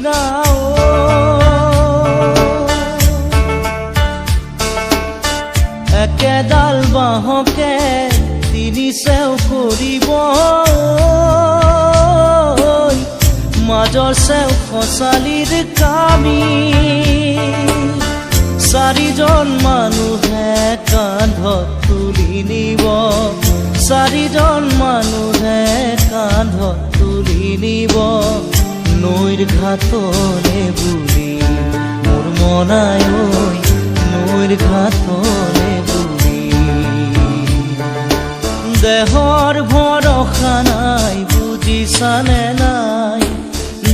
নিচিনা একেডাল বাঁহকে তিনি চেও কৰিব মাজৰ চেও খচালিৰ কামি চাৰিজন মানুহে কান্ধত তুলি নিব চাৰিজন মানুহে কান্ধত তুলি নিব নৈৰ ঘাটলে বুলি মোৰ মনাই ঐ নৈৰ ঘাটলে বুলি দেহৰ ভৰসা নাই বুজিছানে নাই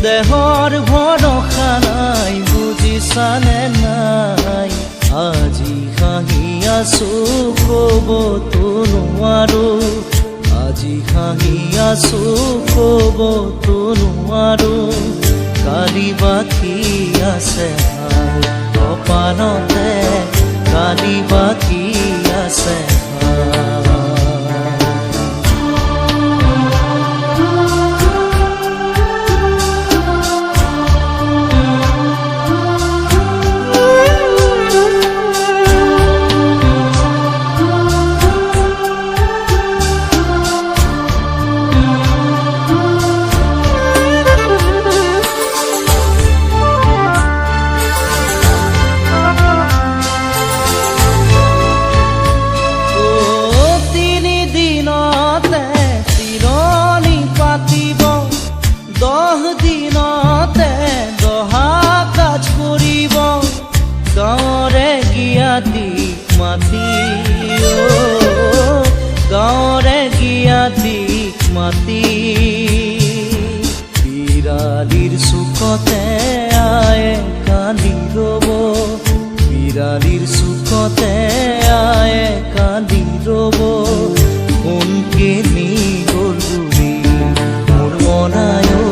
দেহৰ ভৰসা নাই বুজিছানে নাই আজি হাঁহি আছো ক'বতো নোৱাৰো আজি হাঁহি আছো ক'বতো নোৱাৰো কালি বাকী আছে কপালতে কালি বাকী আছে গাঁৱৰে গিয়াতিক মাতি বিৰালিৰ চুকতে আয়ে কান্দি ৰ'ব বিৰালিৰ চুকতে আয়ে কান্দি ৰ'ব কোনকে নি গ'ল বুলি মোৰ মনাই ঐ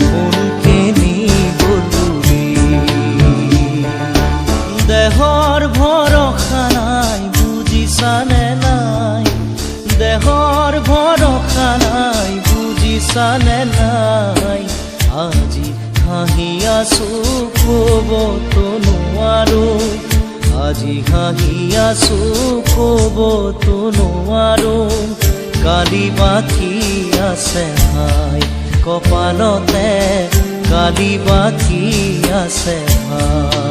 কোনকে নি গ'ল বুলি দেহৰ ভৰসা নাই বুজিছানে নাই দেহৰ ভৰসা নাই বুজিছানে নাই আজি হাঁহি আছো ক'বতো নোৱাৰো আজি হাঁহি আছো ক'বতো নোৱাৰো কালি বাকী আছে ভাই কপালতে কালি বাকী আছে ভাই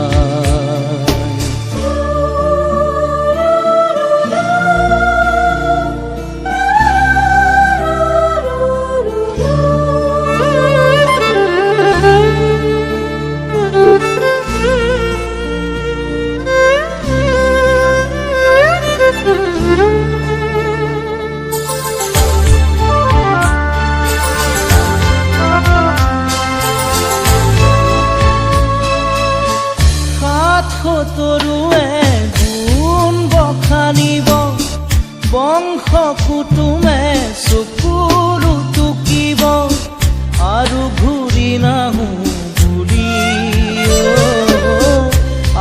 তৰুৱে গুণ বখানিব বংশ কুটুমে চকুৰু টুকিব আৰু ঘূৰি নাহো বুলি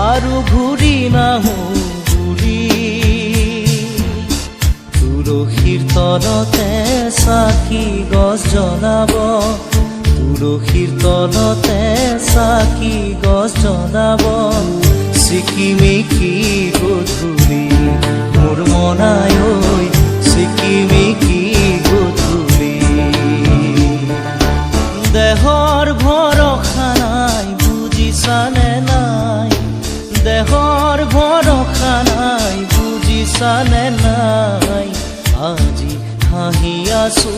আৰু ঘূৰি নাহো বুলি তুলসীৰ তলতে চাকি গছ জ্বলাব তুলসীৰ তলতে চাকি গছ জ্বলাব চিকিমিকি গধূলি মোৰ মনাই ঐ চিকিমিকি গধূলি দেহৰ ভৰসা নাই বুজিছানে নাই দেহৰ ভৰসা নাই বুজিছানে নাই আজি হাঁহি আছো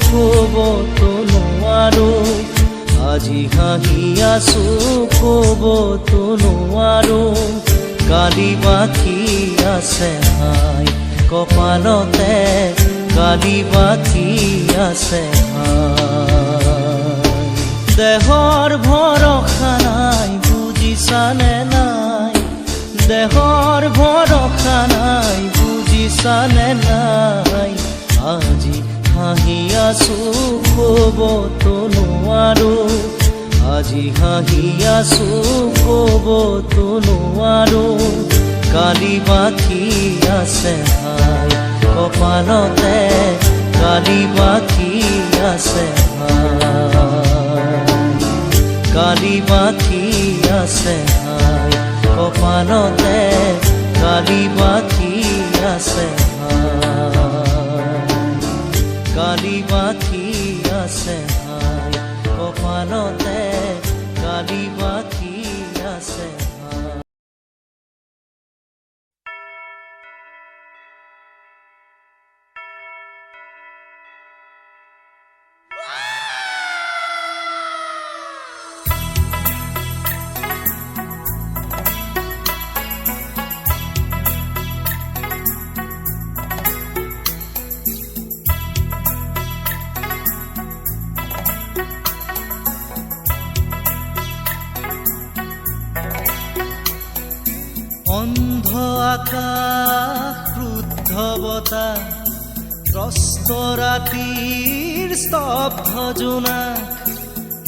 ক'বতো নোৱাৰো আজি হাঁহি আছো ক'বতো নোৱাৰো কালি বাকী আছে ভাই কপালতে কালি বাকী আছে ভাই দেহৰ ভৰসা নাই বুজিছানে নাই দেহৰ ভৰসা নাই বুজিছানে নাই আজি হাঁহি আছো ক'বতো নোৱাৰো আজি হাঁহি আছো ক'বতো নোৱাৰো কালি বাকী আছে ভাই কপালতে কালি বাকী আছে ভাই কালি বাকি আছে হাই কপালতে কালি বাকি আছে কালি বাকি আছে হাই কপালতে কালি বাকি আছে অন্ধ আকাশ ক্ৰুদ্ধ বতাহ ত্ৰস্ত ৰাতিৰ স্তব্ধ জোনাক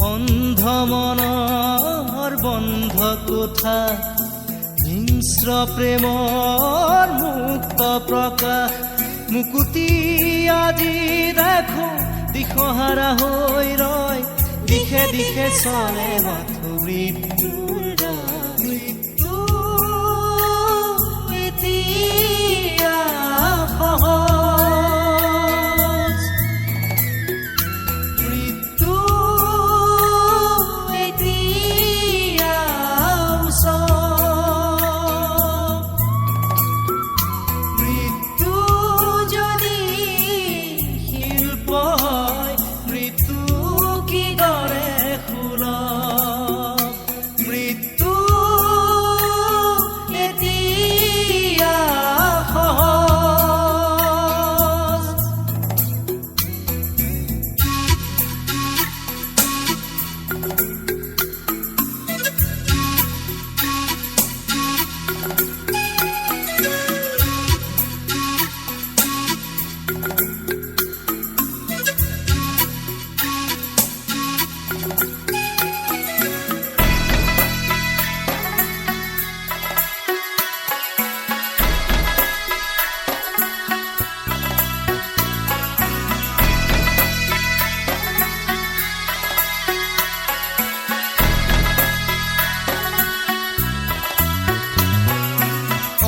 অন্ধ মনৰ বন্ধ কোঠা হিংস্ৰ প্ৰেমৰ মুক্ত প্ৰকাশ মুকুতি আজি দেখো দিশহাৰা হৈ ৰয় দিশে দিশে চলে মাথো মৃত্যুৰ মৃত্যু এতিয়া সহজ মৃত্যু এতিয়া ওচৰ মৃত্যু যদি শিল্প হয় মৃত্যু কি কৰে সুলভ মৃত্যু এতিয়া সহজ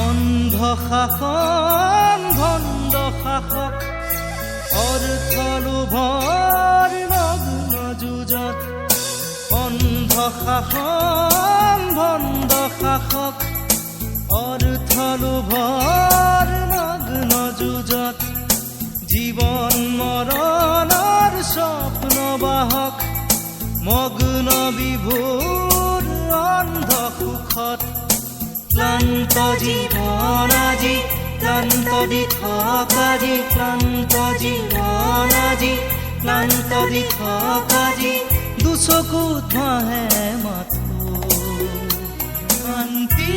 অন্ধ শাসন ভণ্ড শাসক অৰ্থ লোভৰ নগ্ন যুঁজত অন্ধ শাসন ভণ্ড শাসক অৰ্থ লোভৰ নগ্ন যুঁজত জীৱন মৰণৰ স্বপ্ন বাহক মগ্ন বিভোৰ অন্ধ সুখত ক্লান্ত জীবন আজি ক্লান্ত দিঠক আজি ক্লান্ত জীবন আজি ক্লান্ত দিঠক আজি দুচকুত ভাহে মাথো শান্তি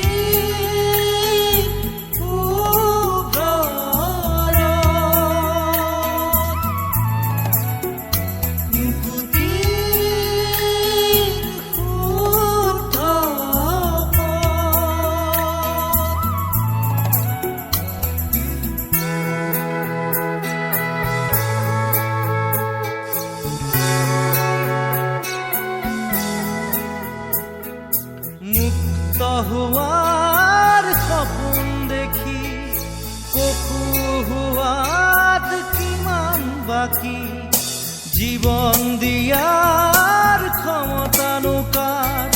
মুক্ত হোৱাৰ সপোন দেখি কফু হোৱাত কিমান বাকী জীৱন দিয়াৰ ক্ষমতা কাৰ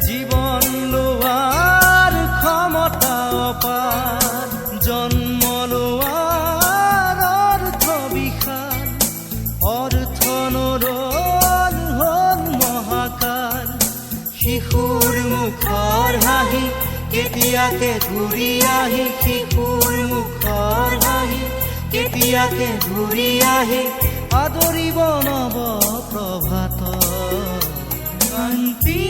জীৱন লোৱাৰ ক্ষমতা অপাৰ জন্ম লোৱাৰ অৰ্থ বিশাল অৰ্থ নৰল হ'ল মহাকাল শিশুৰ মুখৰ হাঁহি কেতিয়াকে ঘূৰি আহি শিশুৰ মুখৰ হাঁহি কেতিয়াকে ঘূৰি আহি আদৰিব নৱ প্ৰভাত শান্তি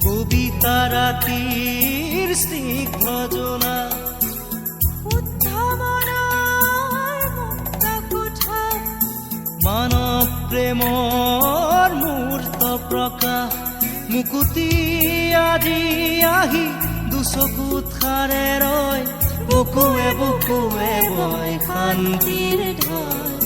কবিতা ৰাতিৰ স্নিগ্ধ জোনা প্ৰেমৰ মূৰ্ত প্ৰকাশ মুকুতি আজি আহি দুচকুত সাৰে ৰয় বুকুৱে বুকুৱে বয় শান্তিৰ ঢল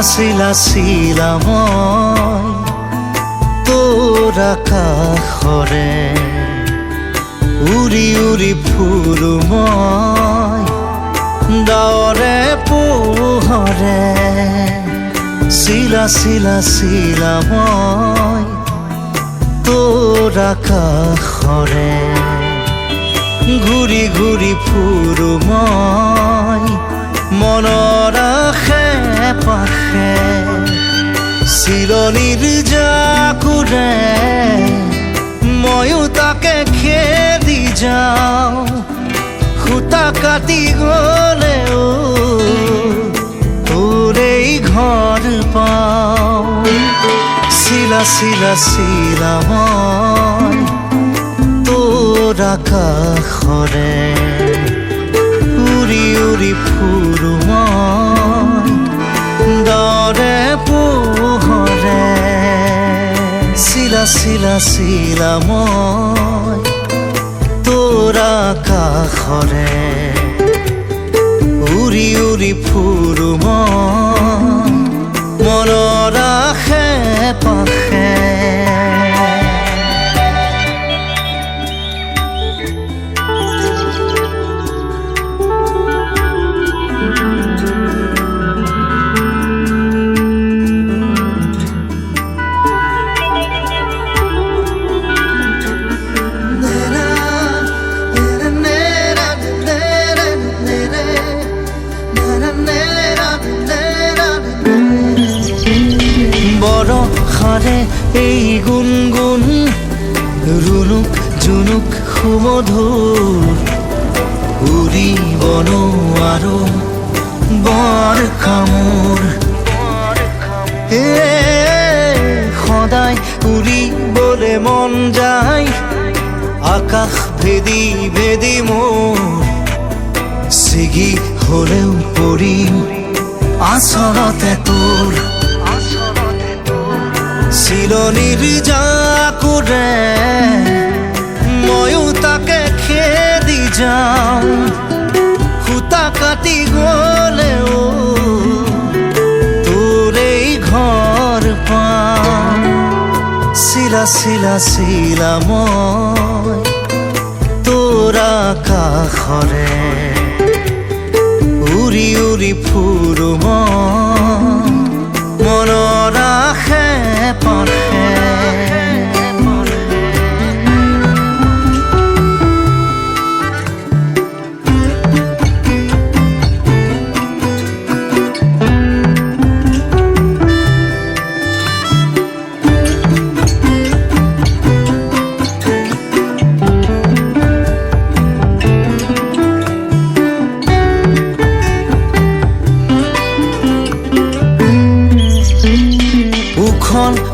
চিলা চিলা মই তোৰ আকাশৰে উৰি উৰি ফুৰো মই ডাৱৰে পোহৰে চিলা চিলা চিলা মই তোৰ আকাশৰে ঘূৰি ঘূৰি ফুৰো মই মনৰ আশে পাশে চিলনিৰ জাকুৰে ময়ো তাকে খেদি যাওঁ সূতা কাটি গ'লেও তোৰেই ঘৰ পাওঁ চিলা চিলা চিলা মই তোৰ আকাশৰে উৰি উৰি ফুৰো মই ডাৱৰে পোহৰে চিলা চিলা চিলা মই তোৰ আকাশৰে উৰি উৰি ফুৰো মই মনৰ আশে পাশে বৰষাৰে এই গুণগুণ ৰুণুক জুনুক সুমধুৰ উৰিব নোৱাৰো বৰষামোৰ সদায় উৰিবলে মন যায় আকাশ ভেদি ভেদি মোৰ ছিগি হলেও পৰিম আচলতে তোৰ চিলনিৰ জাকুৰে ময়ো তাকে খেদি যাওঁ সূতা কাটি গ'লেও তোৰেই ঘৰ পাওঁ চিলা চিলা চিলা মই তোৰ আকাশৰে উৰি উৰি ফুৰো মই মনৰ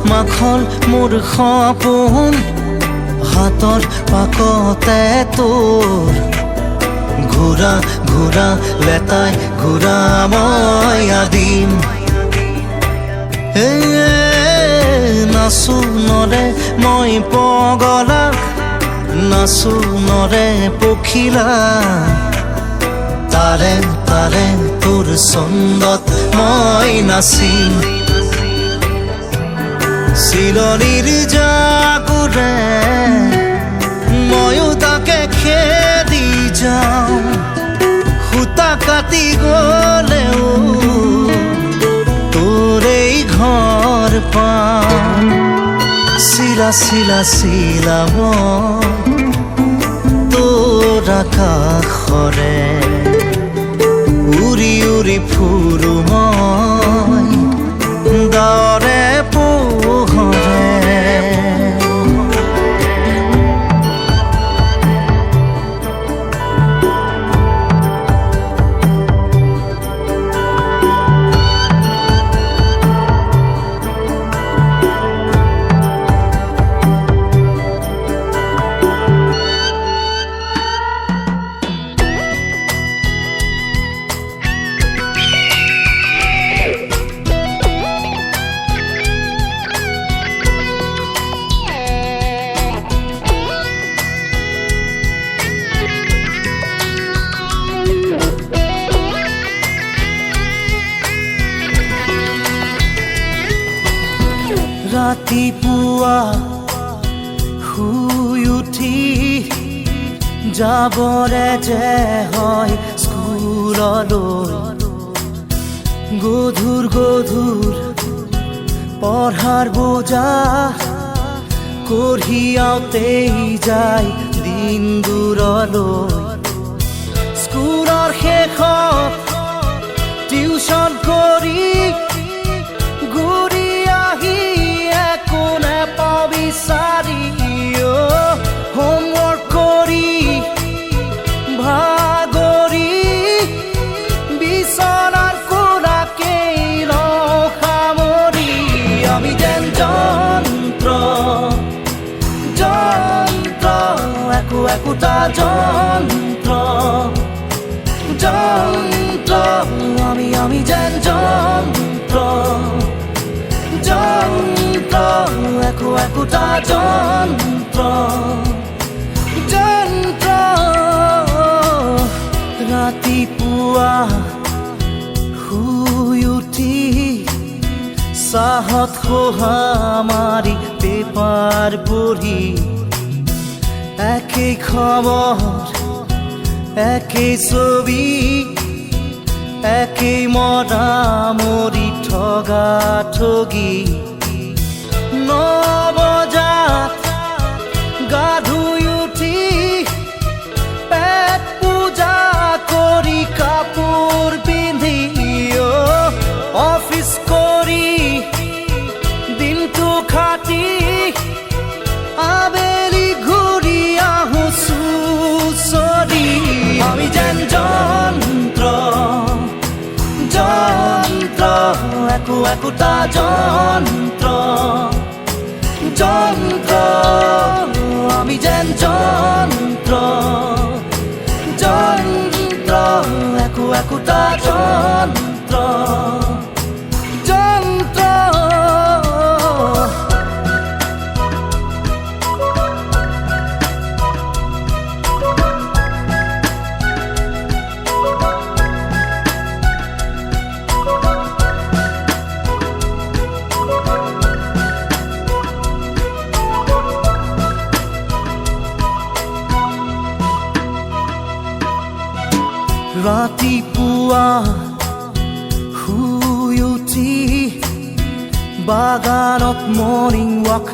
মাখল মোৰ সপোন হাতৰ পাকতে তোৰ ঘূৰা ঘূৰা লেতাই ঘূৰা মই আদিম নাচো নৰে মই পগলা নাচো নৰে পখিলা তাৰে তাৰে তোৰ চন্দত মই নাচিম চিলনীৰ জাগুৰে ময়ো তাকে খেদি যাওঁ সূতা কাটি গলেও তোৰেই ঘৰ পাওঁ চিলা চিলা চিলা মই তোৰ আকাশৰে উৰি উৰি ফুৰো মই দৰে পোহৰে ৰাতিপুৱা শুই উঠি যাবৰে যে হয় স্কুললৈ গধুৰ গধুৰ পঢ়াৰ বোজা কঢ়িয়াওঁতেই যায় দিন দূৰলৈ স্কুলৰ শেষত টিউচন কৰি ঘূৰি আহি একো নেপাওঁ বিচাৰি হোমৱৰ্ক কৰি ভাগৰি বিচনাৰ কোণাকেই সামৰি আমি যেন যন্ত্ৰ যন্ত্ৰ একো একোটা যন্ত্ৰ যন্ত্ৰ আমি যেন যন্ত্ৰ যন্ত্ৰ একো একোটা যন্ত্ৰ যন্ত্ৰ ৰাতিপুৱা শুই উঠি চাহত খোহা মাৰি পেপাৰ পঢ়ি একেই খবৰ একেই ছবি একেই মৰামৰি ঠগা ঠগি 9 বজাত গা ধুই উঠি পেট পূজা কৰি কাপোৰ পিন্ধি অফিচ কৰি দিনটো খাটি আবেলি ঘূৰি আহোঁ চুচৰি আমি যেন যন্ত্ৰ যন্ত্ৰ একো একোটা যন্ত্ৰ যন্ত্ৰ আমি যেন যন্ত্ৰ যন্ত্ৰ একো একোটা যন্ত্ৰ যন্ত্ৰ ৰাতিপুৱা শুই উঠি বাগানত মৰ্ণিং ৱাক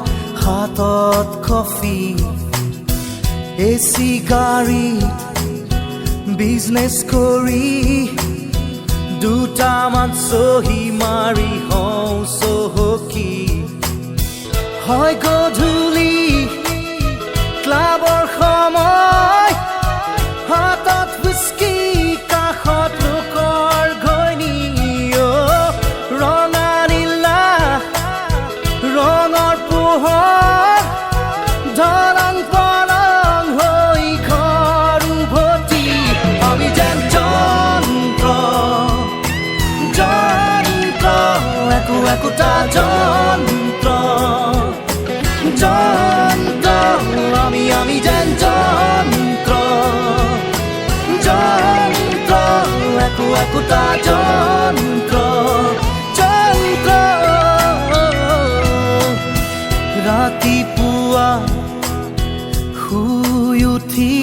হাতত কফি এচি গাড়ীত বিজনেছ কৰি দুটামান চহী মাৰি হওঁ চহকী হয় গধূলি ক্লাবৰ সময় হাতত হুইস্কি কাষত লোকৰ ঘৈণী ৰঙা নীলা একোটা যন্ত্ৰ যন্ত্ৰ ৰাতিপুৱা শুই উঠি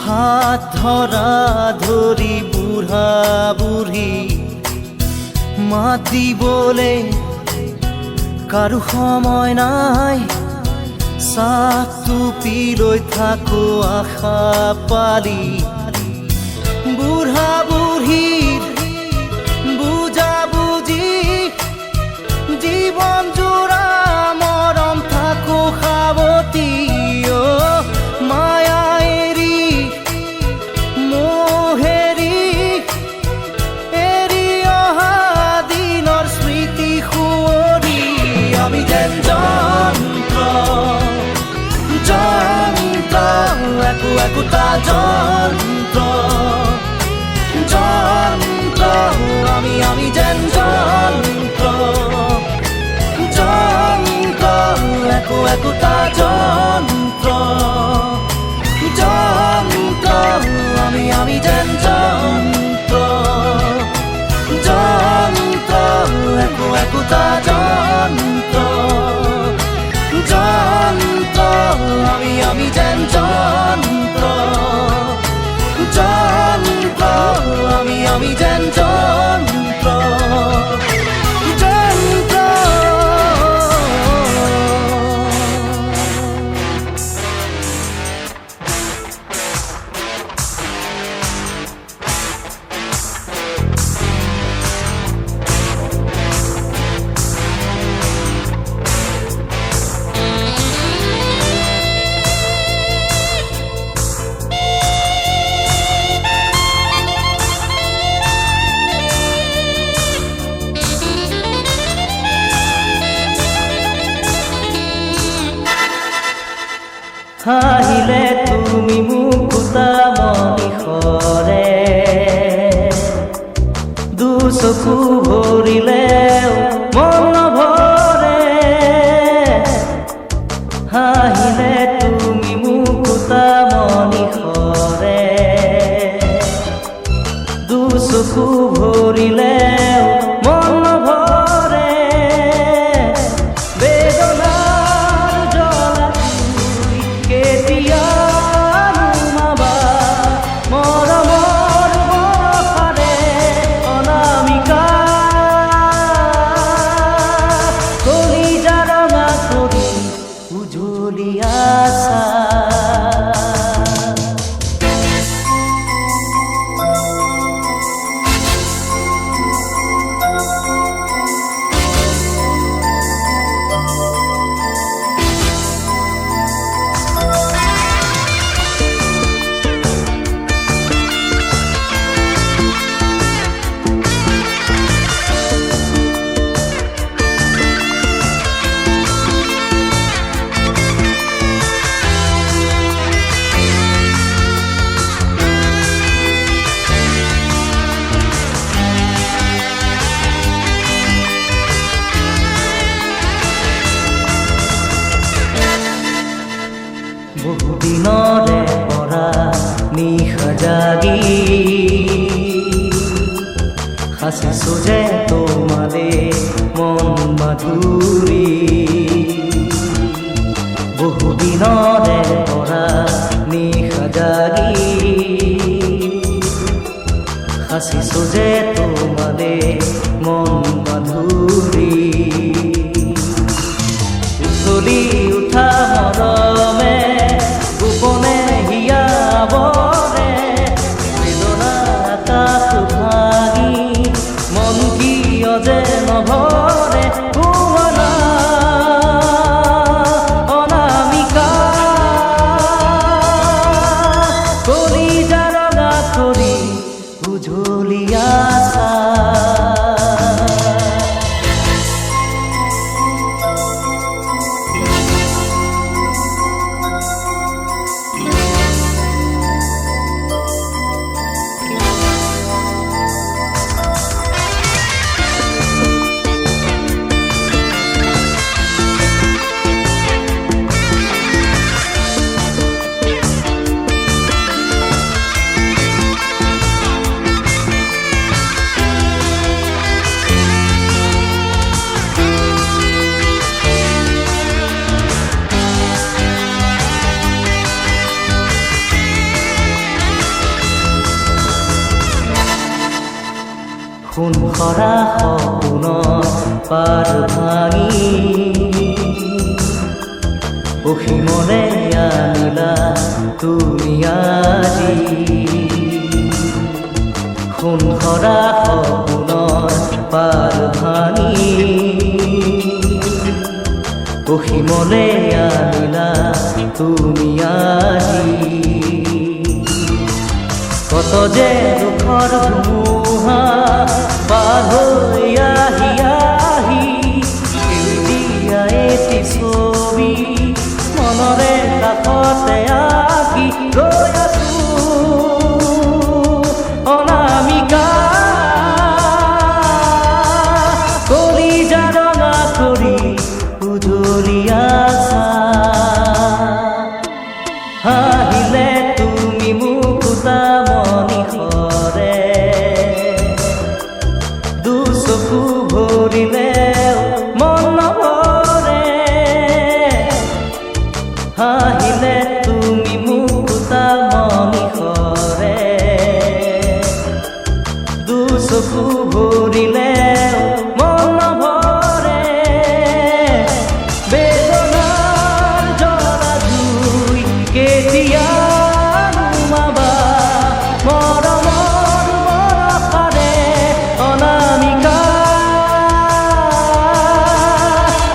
হাত ধৰা ধৰি বুঢ়া বুঢ়ী মাত দিবলে কাৰো সময় নাই চাহটো পি লৈ থাকো আশা পালি বুঢ়া বুঢ়ীৰ বুজা বুজি জীৱন জোৰা মৰম থাকো সাৱতি মায়া এৰি মোহেৰি এৰি অহা দিনৰ স্মৃতি সুঁৱৰি আমি যেন যন্ত্ৰ যন্ত্ৰ একোটা যন্ত্ৰ যন্ত্ৰ আমি যেন যন্ত্ৰ যন্ত্ৰ একোটা যন্ত্ৰ যন্ত্ৰ আমি যেন যন্ত্ৰ যন্ত্ৰ একোটা যন্ত্ৰ যন্ত্ৰ আমি যেন যন্ত্ৰ যন্ত্ৰ আমি যেন যন্ত্ৰ যন্ত্ৰ হাঁহিলে তুমি মুকুতা মনিষৰে দুচকু ভৰিলেও মন নভৰে হাঁহিলে তুমি মুকুতা মনিষৰে দুচকু ভৰিলেও মন নভৰে বহুদিনৰে পৰা নিশা জাগি সাঁচিছো যে তোমালে মন মাধুৰী বহুদিনৰে পৰা নিশা জাগি সাঁচিছো যে তোমালে মন মাধুৰী উঠলি উঠা মৰমে গোপনে হিয়াবৰে বেদনা আকাশ ভাঙি মন কিয় যে নভৰে শুৱনা অনামিকা কলিজা ৰঙা কৰি উজলি আছা সোণ সৰা সপোনৰ পাৰ ভাঙি অসীমৰে আনিলা তুমি আজি সোণ সৰা সপোনৰ পাৰ ভাঙি অসীমলে আনিলা তুমি আজি কত যে দুখৰ ধুমুহা পাৰ হৈ আহি আহি দিয়া এটি ছবি মনৰে কাষতে আঁকি ৰৈ আছো অনামিকা কলিজা ৰঙা কৰি উজলি আছা হাঁহিলে তুমি মুকুতা মণিসৰে দুচকু ভৰিলে মন নভৰে হাঁহিলে তুমি মুকুতা মণিসৰে দুচকু ভৰিলে মন নভৰে বেদনাৰ জ্বলা জুই কেতিয়া নুমাবা মৰমৰ বৰষাৰে অনামিকা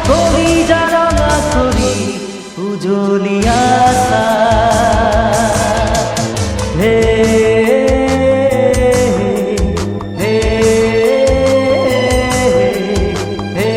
কলিজা ৰঙা কৰি উজলি আছা হে হে হে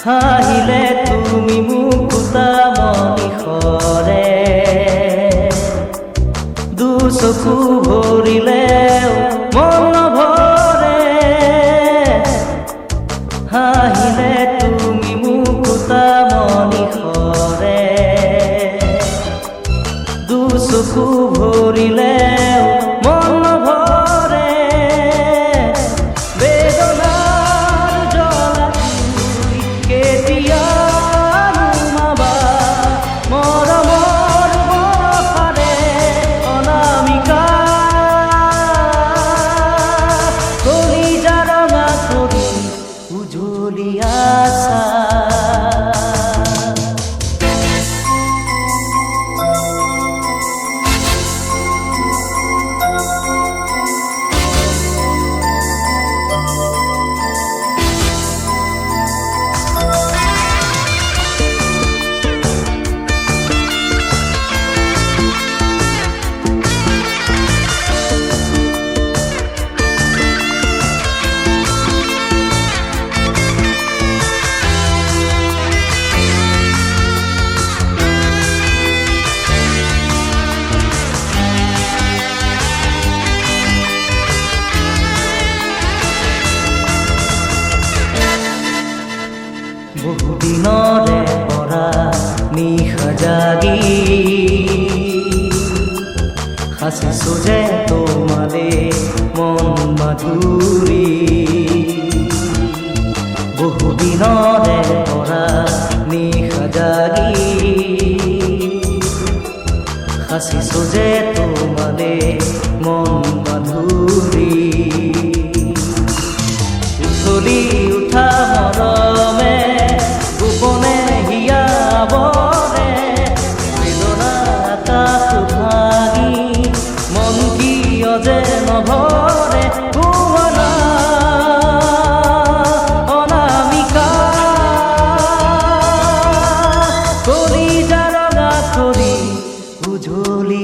হাঁহিলে তুমি মুকুতা মণিসৰে দুচকু ভৰিলে মন নভৰে হাঁহিলে তুমি মুকুতা মণিসৰে দুচকু ভৰিলে মন নভৰে বেদনাৰ জ্বলা কেতিয়া নুমাবা মৰমৰ বৰষাৰে অনামিকা কলিজা ৰঙা কৰি উজলি আছা বহুদিনৰে পৰা নিশা জাগি সাঁচিছো যে তোমালে মন মাধুৰী বহুদিনৰে পৰা নিশা জাগি সাঁচিছো যে তোমালে মন মাধুৰী উঠলি উঠা মৰমে গোপনে হিয়াবৰে বেদনা আকাশ ভাঙি মন কিয় যে নভৰে শুৱনা অনামিকা কলিজা ৰঙা কৰি উজলি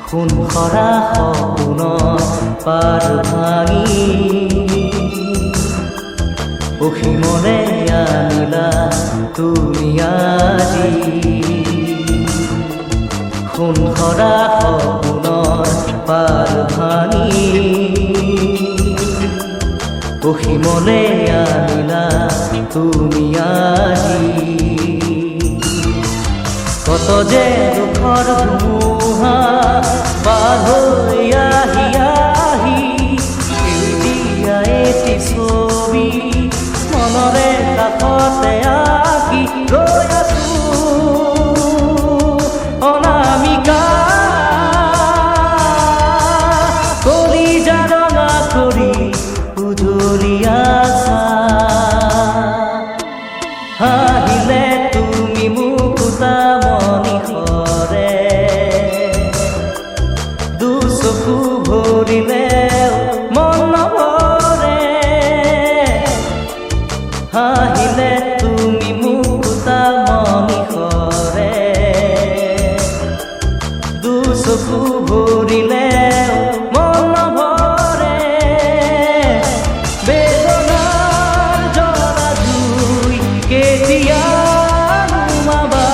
সোণ সৰা সপোনৰ পাৰ ভাঙি অসীমলে আনিলা তুমি আজি সোণ সৰা সপোনৰ পাৰ ভাঙি অসীমলে আনিলা তুমি আজি কত যে দুখৰ ধুমুহা পাৰ হৈ আহি আহি দিয়া এটি ছবি মনৰে কাষতে আঁকি ৰৈ আছো অনামিকা কলিজা ৰঙা কৰি উজলি আছা হাঁহিলে তুমি মুকুতা মণিসৰে দুচকু ভৰিলে মন নভৰে হাঁহিলে তুমি মুকুতা মণিসৰে দুচকু ভৰিলে মন নভৰে বেদনাৰ জ্বলা জুই কেতিয়া নুমাবা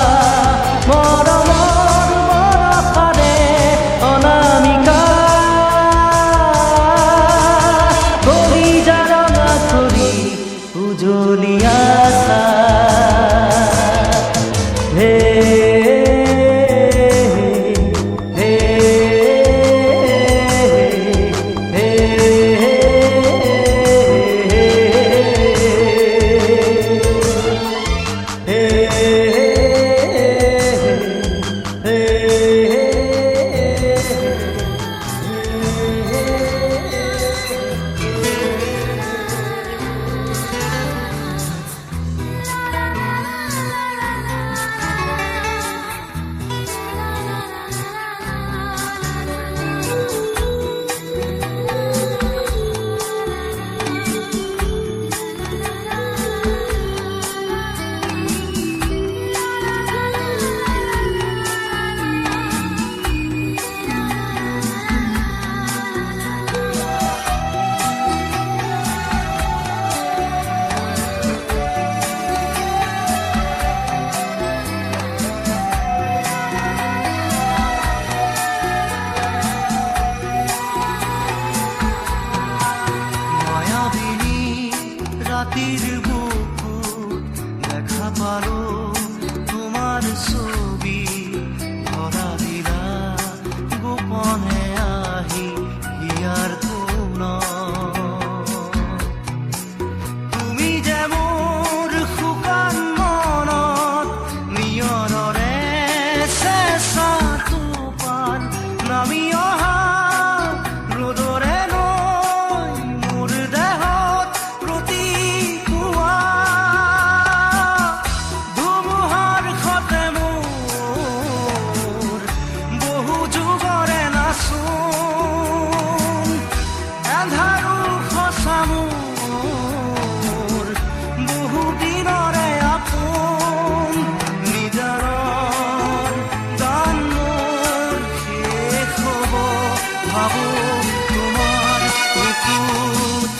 মৰমৰ বৰষাৰে অনামিকা কলিজা ৰঙা কৰি উজলি আছা হে হে হে মায়াবিনী রাতির বুকু দেখা পালো তোমার ছবি ধরা দিলা গোপনে আহি হিয়ার কোন তুমি যে মোর শুকান মনত নিয়ৰৰে চেঁচা টোপাল নামি অহা ৰ'দৰে নৈ মোৰ দেহত প্ৰতিপুৱা ধুমুহাৰ সতে মোৰ বহু যুগৰে নাচোন এন্ধাৰো সঁচা মোৰ বহু দিনৰে আপোন নিজাৰৰ গান মোৰ শেষ হ'ব ভাবো তোমাৰ বুকুত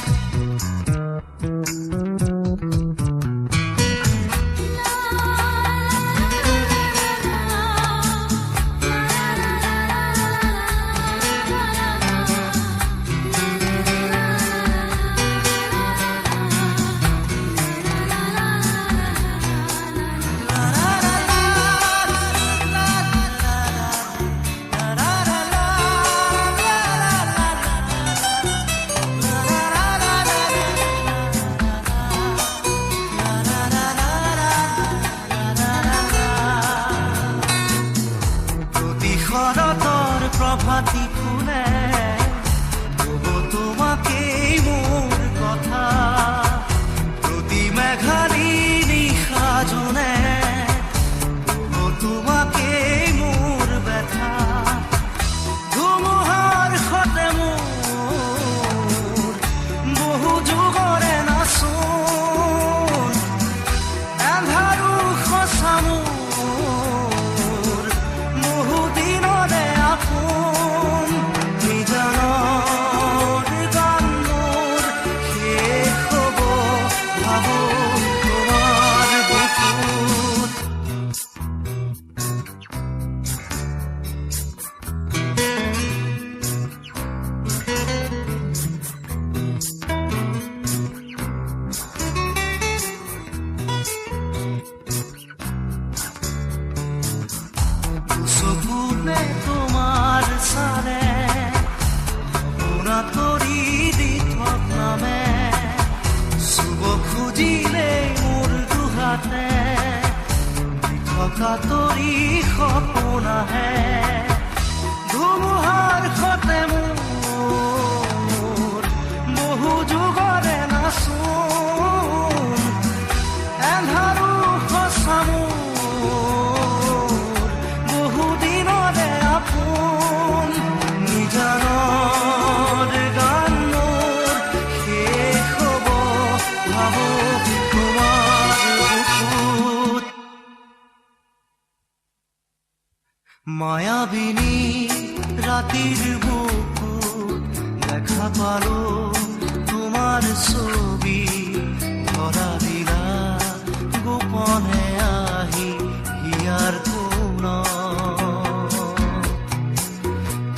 প্ৰতি শৰতৰ প্ৰভাতী ফুলে কব তোমাকেই মোৰ কথা প্ৰতি মেঘালী নিশা জোনে কব তোমাকেই মোৰ ব্যথা ধুমুহাৰ সতে মোৰ বহু যুগৰে নাচোন এন্ধাৰো সঁচা মোৰ বহু দিনৰে আপোন কাতৰি সপোন আহে ধুমুহাৰ সতে মোৰ বহু যুগৰে নাচোন এন্ধাৰো সঁচা মোৰ বহু দিনৰে আপোন নিজানৰ গান মোৰ শেষ হ'ব ভাবো তোমাৰ বুকুত মায়াবিনী ৰাতিৰ বুকুত দেখা পালো তোমাৰ ছবি ধৰা দিলা গোপনে আহি হিয়াৰ কোণত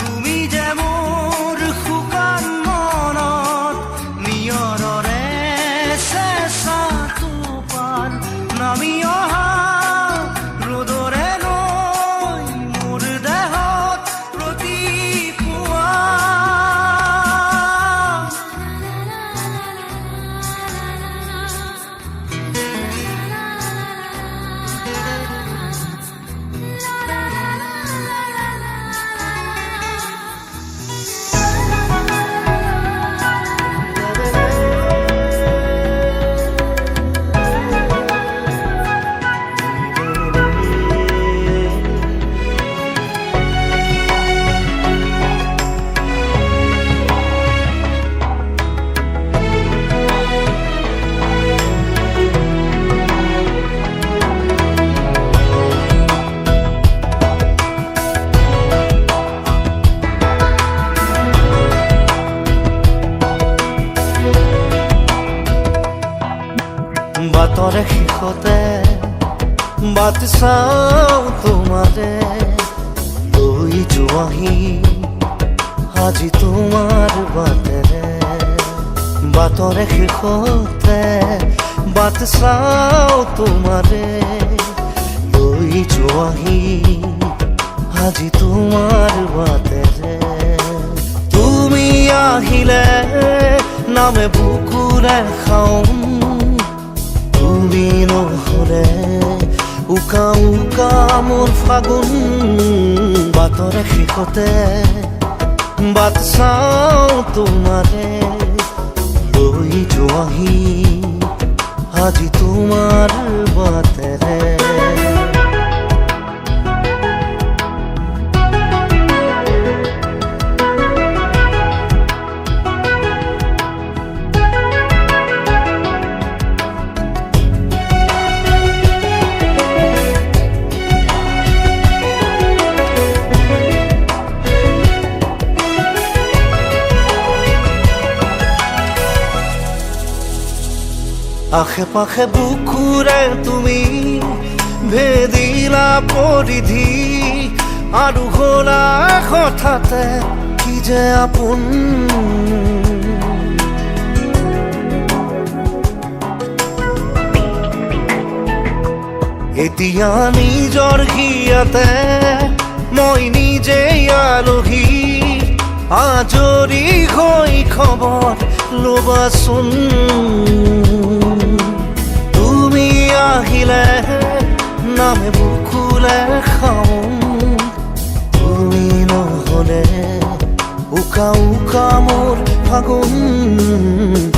তুমি যে মোৰ শুকান মনত নিয়ৰৰে চেঁচা টোপাল নামি অহা ৰ'দৰে নৈ মোৰ দেহত প্ৰতিপুৱা বাটৰে শেষতে বাট চাওঁ তোমাৰে লৈ যোৱাহি আজি তোমাৰ বাটেৰে বাটৰে শেষতে বাট চাওঁ তোমাৰে লৈ যোৱাহি আজি তোমাৰ বাটেৰে তুমি আহিলে নামে বুকুৰে খাওঁ তুমি নহলে উকা উকা মোৰ ফাগুন বাটৰে শেষতে বাট চাওঁ তোমাৰে লৈ যোৱাহি আজি তোমাৰ বাটেৰে আশে পাশে বুকুৰে তুমি ভেদিলা পৰিধি আৰু হলা হঠাতে কি যে আপোন এতিয়া নিজৰ হিয়াতে মই নিজে আলহী আজৰি হৈ খবৰ ল'বাচোন তুমি আহিলে নামে বুকুলে খাওঁ তুমি নহলে উকা উকা মোৰ ফাগুন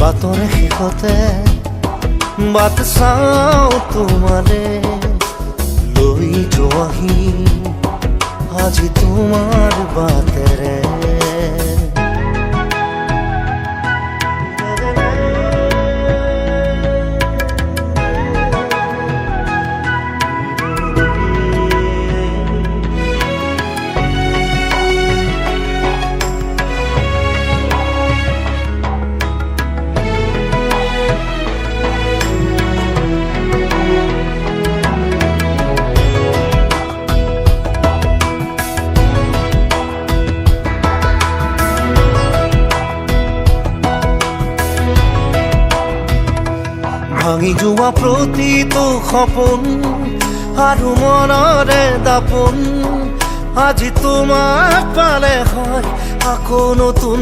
বাটৰে শেষতে বাট চাওঁ তোমাৰে লৈ যোৱাহি আজি তোমাৰ বাটেৰে ভাঙি যোৱা প্ৰতিটো সপোন আৰু মনৰে দাপোন আজি তোমাক পালে হয় আকৌ নতুন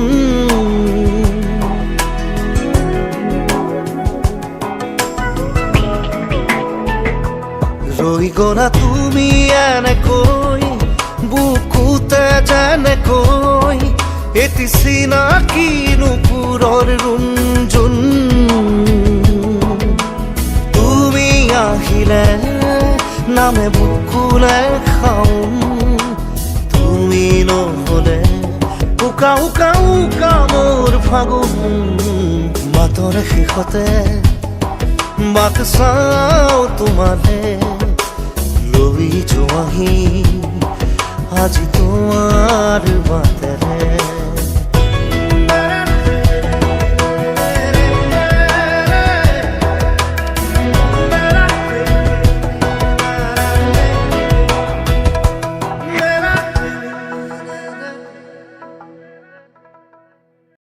ৰৈ গলা তুমি এনেকৈ বুকুতে যেনেকৈ এটি চিনাকি নুপুৰৰ ৰুণজুন তুমি আহিলে নামে বুকুলে খাওঁ তুমি নহলে উকা উকা উকা মোৰ ফাগুন মাতৰ শেষতে বাট চাওঁ তোমালে লৈ যোৱাহি আজি তোমাৰ বাটে